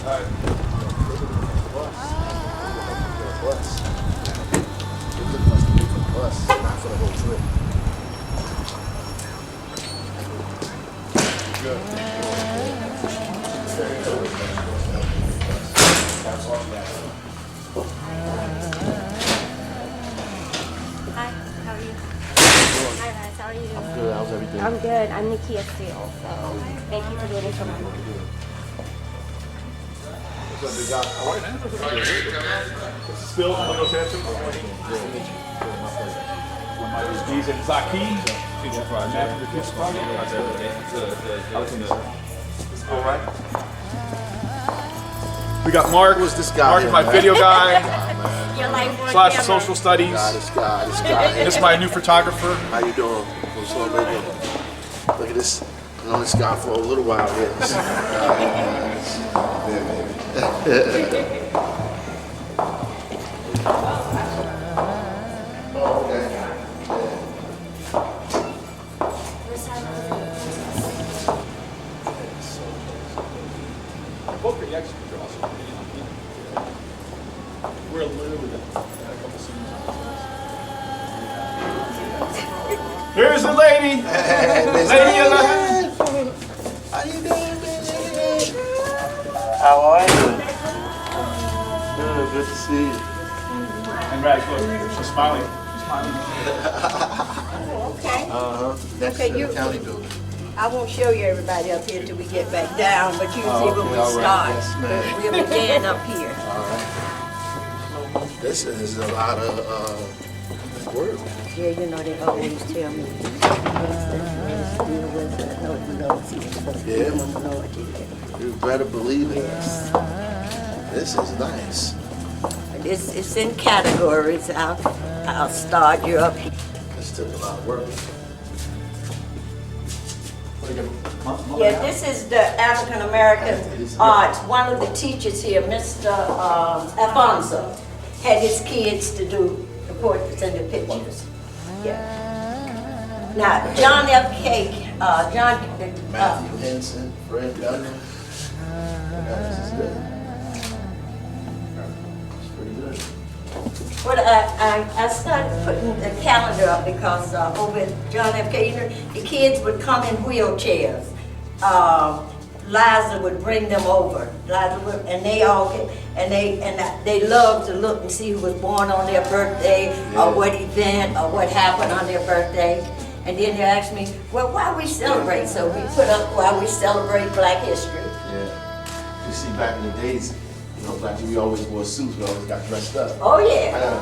Not for the whole trip. Good. Hi, how are you? Hi, Max, how are you? Good. How's everything? I'm good. I'm Nikki at Steele, so thank you for doing it for me. What's up, big guy? How are you? Steele, I'm gonna go say that to him. He's in Zaki. All right. We got Mark. Who's this guy Mark here, is my man? video guy Your life on slash camera. social studies. This guy. And this is my new photographer. How you doing? What's up, baby? Look at this. I've known this guy for a little while. Oh, okay. Both pretty excellent. They're awesome. We're a little bit. Here's the lady. Lady 11. How you doing, baby? How are you? Good to see you. And Rags, look, she's smiling. She's smiling. Okay. Next Okay, to the you- county building. I won't show you everybody up here till we get back down, but you can see when okay, we all right. start. Yes, ma'am. We'll begin up here. This is a lot of work. Yeah, you know, they always tell me. Yeah. You better believe it. This is nice. It's in categories. I'll start you up here. This took a lot of work. Yeah, this is the African American arts. One of the teachers here, Mr. Alfonso, had his kids to do the portraits and the pictures. Yeah. Now, John F. Cake, Matthew Henson, Fred Duncan. This is good. It's pretty good. Well, I started putting the calendar up because over at John F. K. the kids would come in wheelchairs. Liza would bring them over. And they all get, and they love to look and see who was born on their birthday, or what event, or what happened on their birthday. And then they ask me, well, why we celebrate? So we put up why we celebrate Black history. Yeah. You see, back in the days, you know, black people, we always wore suits. We always got dressed up. Oh I yeah. had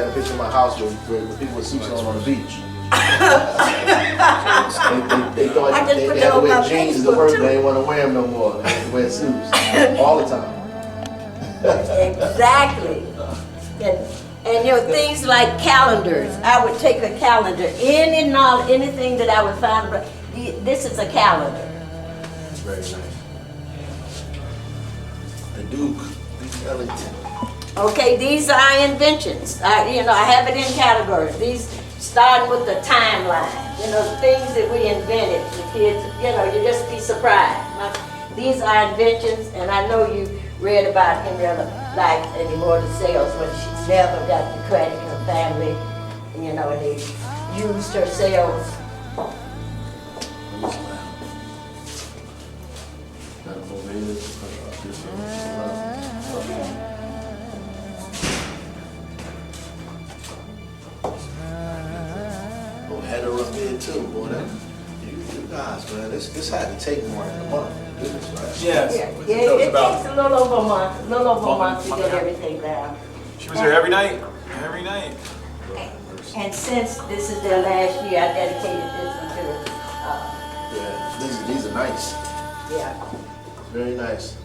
a picture in my house with people with suits on the beach. they thought I just they put had that to on wear my jeans to Facebook, work. too. They didn't want to wear them no more. They had to wear suits all the time. Exactly. And you know, things like calendars. I would take a calendar, anything that I would find, but this is a calendar. Very nice. The Duke, Ellington. Okay, these are inventions. I have it in categories. These starting with the timeline. You know, the things that we invented. The kids, you just be surprised. These are inventions, and I know you read about Henrietta Lacks and Immortal Sales when she never got the credit in her family. And they used her sales. Header up there too, boy. You guys, man, this had to take more than a month. Goodness, right? Yes. Yeah, It was it about- takes a little over a month to get everything down. She was here every night. Every night. And since this is their last year, I dedicated this one to, Yeah, these are nice. yeah. Very nice.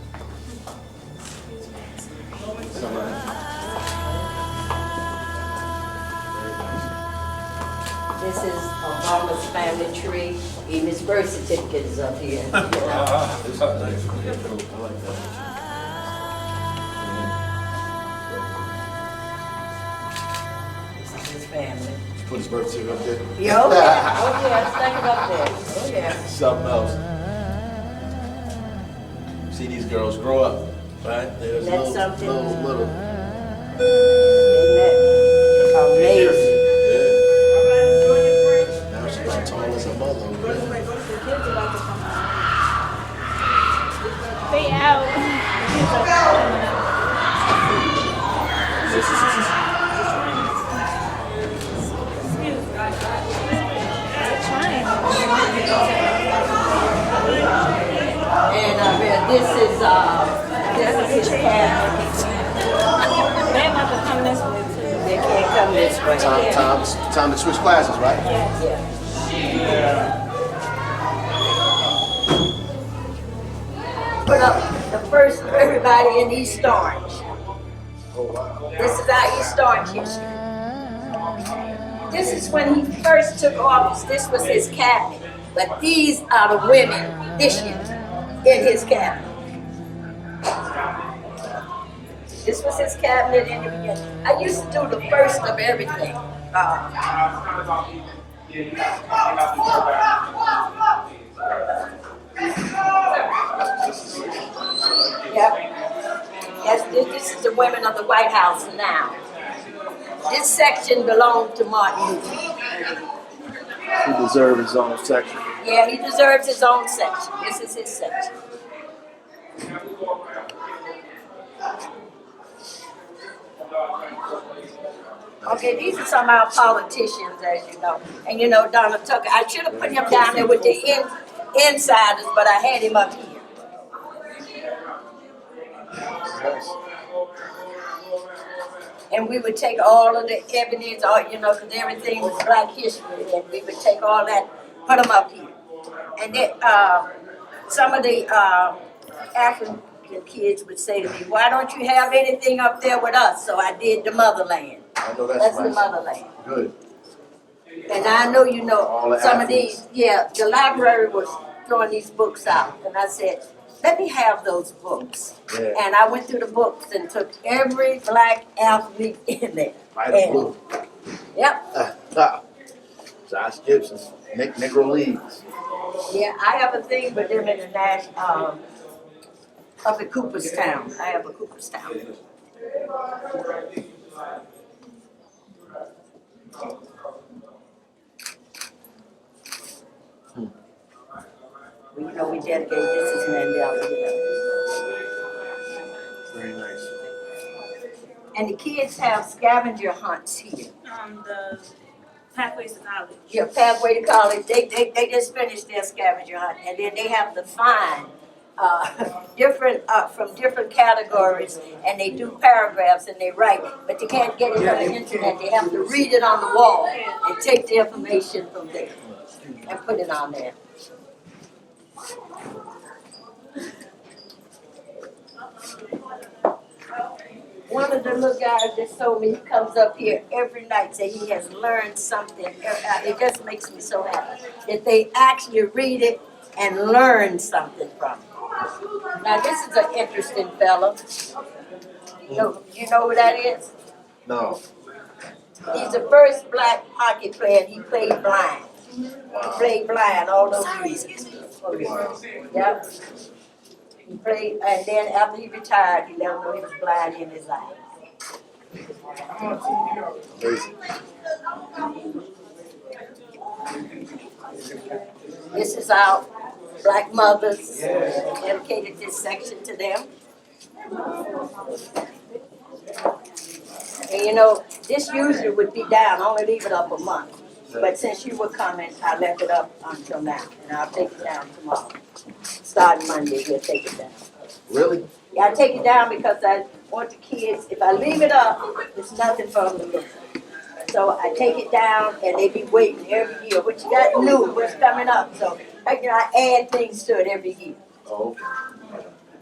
This is Obama's family tree. Even his birth certificate is up here. I like that. This is his family. Put his birth certificate up there. Yeah, oh yeah, oh yeah, stuck it up there. Oh yeah. Something else. See these girls grow up. Right? There's That's little, something. little. Isn't that amazing? Yeah. Now she's as tall as her mother. over there. They out. And this is his cabinet. They about to come this way too. They can't come this way. Time to switch classes, right? Yeah. Put up the first of everybody in East Orange. Oh, wow. This is our East Orange history. This is when he first took office. This was his cabinet. But these are the women this year in his cabinet. This was his cabinet in the beginning. I used to do the first of everything. Yep. Yes, this is the women of the White House now. This section belonged to Martin Luther. He deserves his own section. Yeah, he deserves his own section. This is his section. Okay, these are some of our politicians, as you know. And you know, Donald Tucker, I should have put him down there with the insiders, but I had him up here. And we would take all of the evidence, you know, because everything was Black history, and we would take all that, put them up here. And then some of the African kids would say to me, "Why don't you have anything up there with us?" So I did the motherland. I know that's That's right. the motherland. Good. And I know you know All the some of Africans. these, yeah, the library was throwing these books out. And I said, let me have those books. Yeah. And I went through the books and took every Black athlete in there. Write a book. Yep. Josh Gibson, Negro Leagues. Yeah, I have a thing with them in the national, up at Cooperstown. I have a Cooperstown. You know, we dedicate this is Mandela, you know. Very nice. And the kids have scavenger hunts here. The pathways to college. Yeah, pathway to college. They just finished their scavenger hunt, and then they have to find different from different categories, and they do paragraphs and they write it, but they can't get it on the internet. They have to read it on the wall and take the information from there and put it on there. One of the little guys just told me he comes up here every night, say he has learned something. It just makes me so happy that they actually read it and learn something from it. Now this is an interesting fellow. You know who that is? No. He's the first Black hockey player. He played blind. He played blind all those years. Yep. He played, and then after he retired, he let him know he was blind in his eye. Amazing. This is our Black mothers. Dedicated this section to them. And you know, this usually would be down, only leave it up a month. But since you were coming, I left it up until now, and I'll take it down tomorrow. Starting Monday, we'll take it down. Really? Yeah, I take it down because I want the kids, if I leave it up, there's nothing for them to look at. So I take it down and they be waiting every year. What you got new, what's coming up. So I add things to it every year. Oh.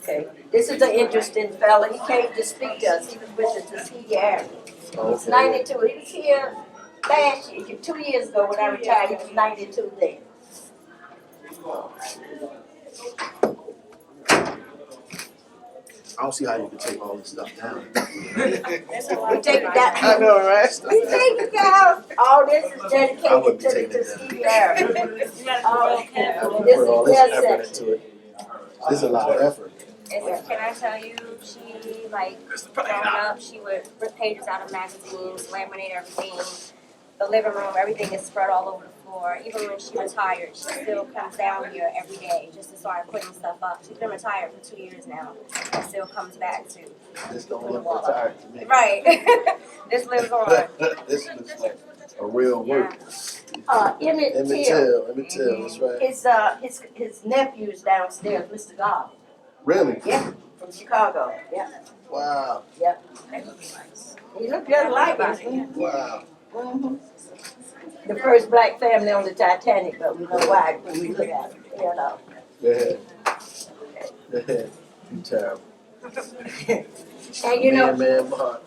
Okay. This is an interesting fella. He came to speak to us. He was with us this year. He's 92. He was here last year, 2 years ago when I retired. He was 92 then. I don't see how you can take all this stuff down. We take it down. I know, right? We take it down. All this is I dedicated wouldn't to take the it down. Tuskegee area. You gotta go careful. This Put all is this their effort section. into it. This is a lot of effort. Can I tell you, she, like, growing up, she would rip pages out of magazines, laminate everything. The living room, everything is spread all over the floor. Even when she retired, she still comes down here every day just to start putting stuff up. She's been retired for 2 years now and still comes back to. This don't look retired to me. Right. This lives on. This looks like a real work. Emmett Emmett Till. Till, that's right. His nephew's downstairs, Mr. Garvey. Really? Yeah, from Chicago. Yeah. Wow. Yeah. He looked just like him. Wow. Mm-hmm. The first black family on the Titanic, but we know why when we look at it, you know. Yeah. You terrible. And you know, Man, March.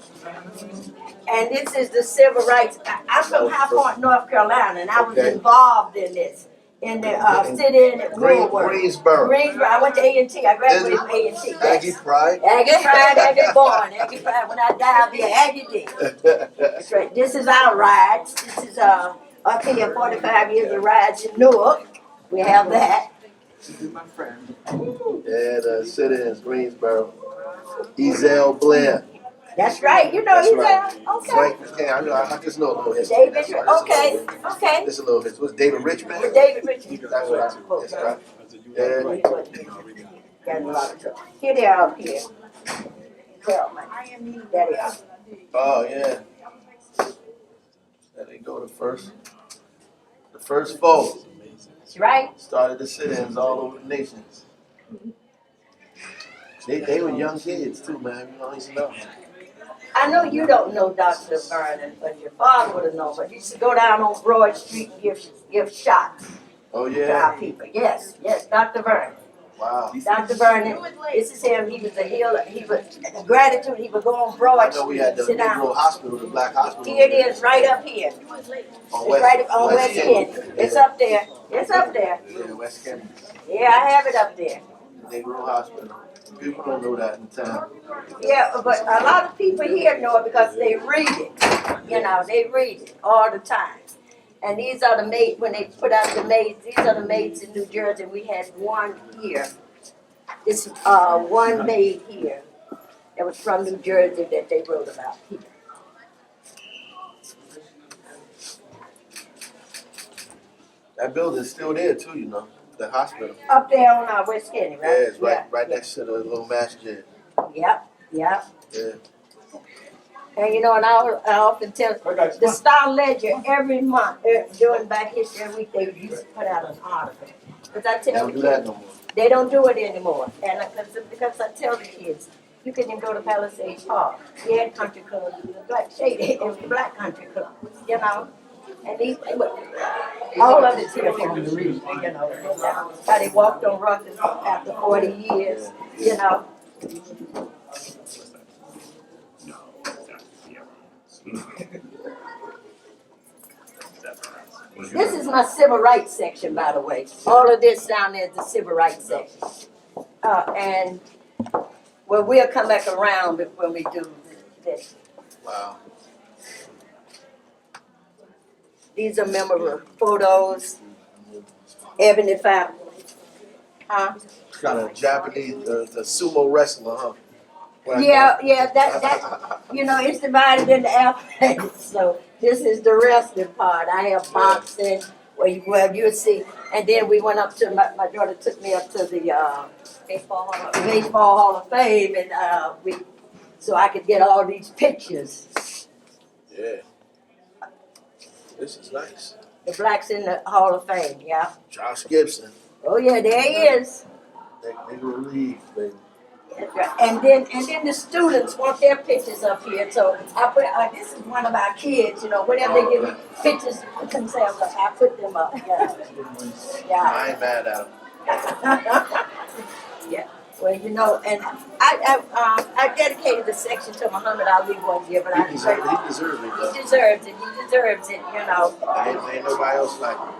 and this is the civil rights. I'm from High Point, North Carolina, and I was Okay. involved in this. In the sit-in at Woolworth. Greensboro. I went to A&T. I graduated from A&T. Aggie Pride. Aggie Pride, Aggie born. Aggie Pride. When I die, I'll be an Aggie did. That's right. This is our rides. This is up here, 45 years of rides in Newark. We have that. Yeah, the sit-ins, Greensboro. Ezell Blair. That's right. You know That's he's right. okay. Frank McCann. I just know a little history. David, That's right. okay. This is a little history. What's David Richmond? David Richards. That's right. That's right. Yeah. Got a lot of trouble. Here they are up here. Well, there they are. Oh yeah. There they go. The first four That's right. started the sit-ins all over the nations. They were young kids too, man. You always know. I know you don't know Dr. Vernon, but your father would have known. But you used to go down on Broad Street and give shots Oh to yeah. our people. Yes, Dr. Vernon. Wow. Dr. Vernon, this is him. He was a healer. He was gratitude. He would go on Broad I know we Street had and the sit down. Negro Hospital, the Black Hospital. Here it is, right up here. On It's right on West Kennedy. It's up there. It's up there. Yeah, West Kennedy. Yeah, I have it up there. Negro Hospital. People don't know that in town. Yeah, but a lot of people here know it because they read it. You know, they read it all the time. And these are the maids, when they put out the maids, these are the maids in New Jersey. We had one here. This one maid here that was from New Jersey that they wrote about here. That building's still there too, you know. The hospital. Up there on West Kennedy, right? Yeah, it's right next to the little masjid. Yep. Yeah. And you know, and I often tell the Star Ledger every month during Black History every week they used to put out an article. Because I They tell don't the do that kids, no more. they don't do it anymore. And because I tell the kids, you can even go to Palisades Park. They had country clubs, the Black Shade, it was the Black Country Club, you know. And these, all of it's here from the read, you know. How they walked on Ruckus after 40 years, you know. This is my civil rights section, by the way. All of this down there is the civil rights section. And well, we'll come back around when we do this. Wow. These are memorable photos. Ebony Fountain. Huh? Kind of Japanese, the sumo wrestler, huh? Yeah, that, you know, it's divided into alphabets. So this is the wrestling part. I have boxing, well, you'll see. And then we went up to, my daughter took me up to the Baseball Hall of Fame, and so I could get all these pictures. Yeah. This is nice. The blacks in the Hall of Fame, yeah. Josh Gibson. Oh yeah, there he is. Negro League, baby. That's right. And then the students want their pictures up here. So I put this is one of our kids, you know, whenever they give me pictures of themselves up, I put them up. Yeah. I ain't mad at him. Yeah. Well, you know, and I dedicated the section to Muhammad Ali one year, but He deserves it, though. He deserves it, you know. Ain't nobody else like him.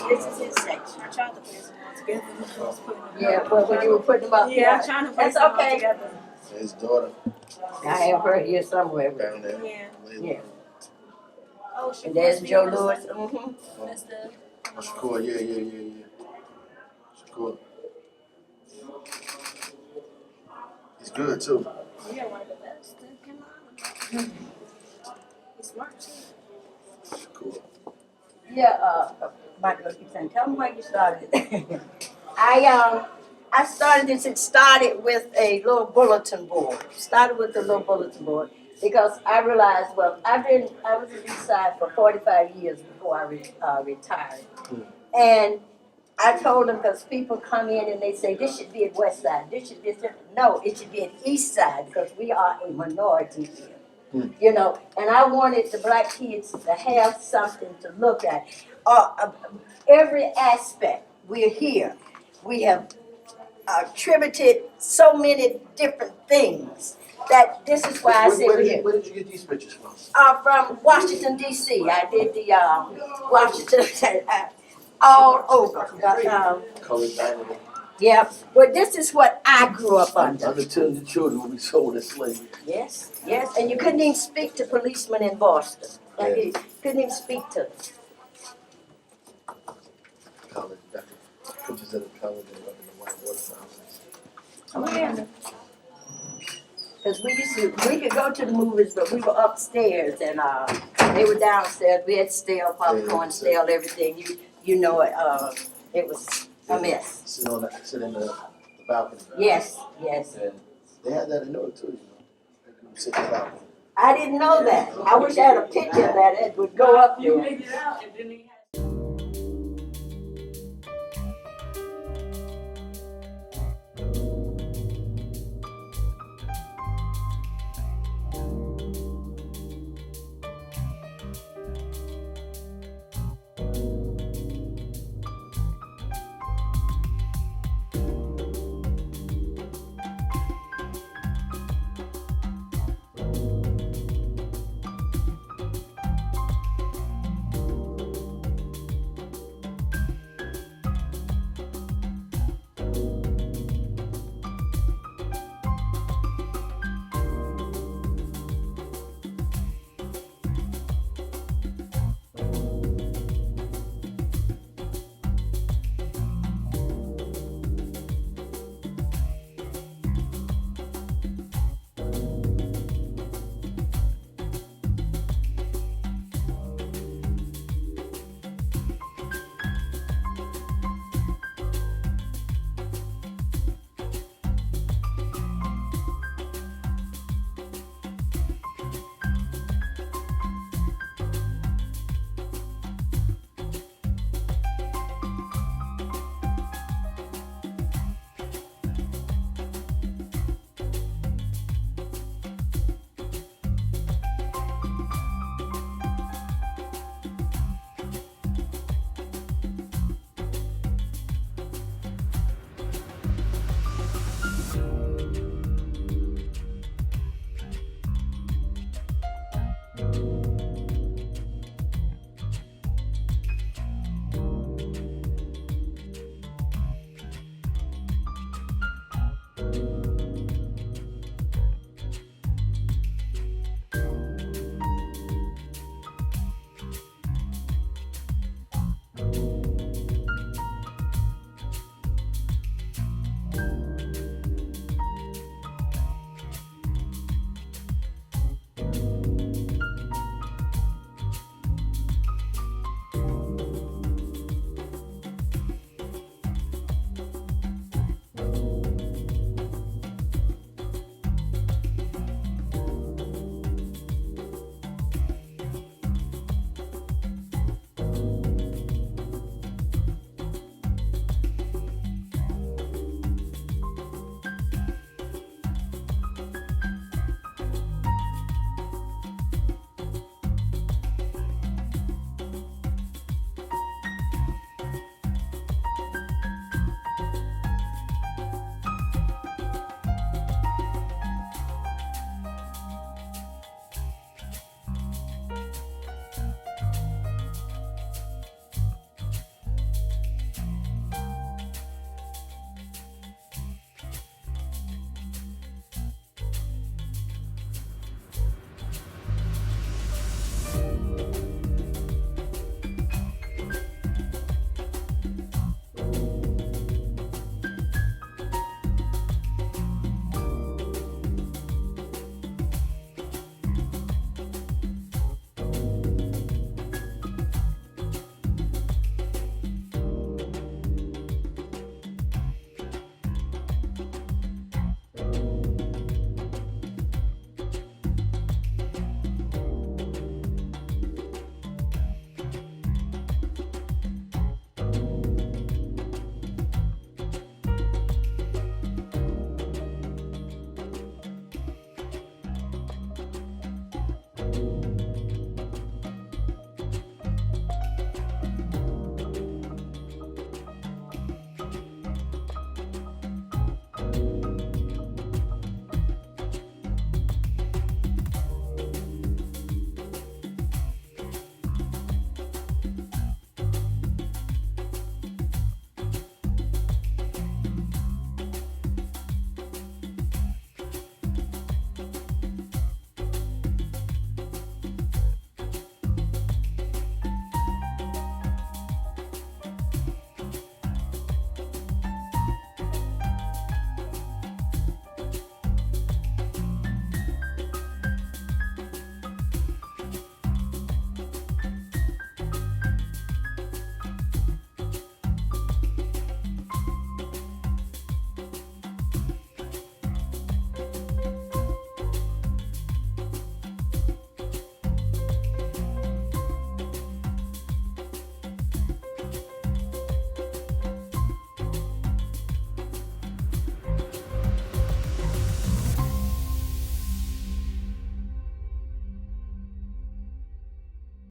This is his section. I tried to put some more together. Yeah, but when you were putting them up, Yeah, I'm trying to put that's some more okay. together. His daughter I have her here somewhere. down there. Yeah. Yeah. Oh, she And there's must be Joe her Lewis. son. Mm-hmm. That's the. Shakur, yeah. Shakur. good too. Yeah, one of the best. He's smart too. Cool. Yeah, Michael keeps saying, tell me where you started. I started this, it started with a little bulletin board. Started with a little bulletin board because I realized, well, I was at East Side for 45 years before I retired. And I told them, because people come in and they say, this should be at West Side, this should be at, no, it should be at East Side because we are a minority here. You know, and I wanted the black kids to have something to look at. Every aspect, we're here. We have attributed so many different things that this is why I say we're here. Where did you get these pictures from? From Washington, D.C. I did the Washington, all over. Colored diamond. Yeah, but this is what I grew up under. Under 10 children will be sold as slaves. Yes, yes, and you couldn't even speak to policemen in Boston. You couldn't even speak to them. Colored, pictures of the colored and the white water fountains. Oh, yeah. Because we could go to the movies, but we were upstairs and they were downstairs. We had stale popcorn, stale everything. You know it. It was a mess. Sit in the balcony. Yes, yes. And they had that in Newark too, you know. They could sit in the balcony. I didn't know that. I wish I had a picture of that. It would go up there. You made it out and then they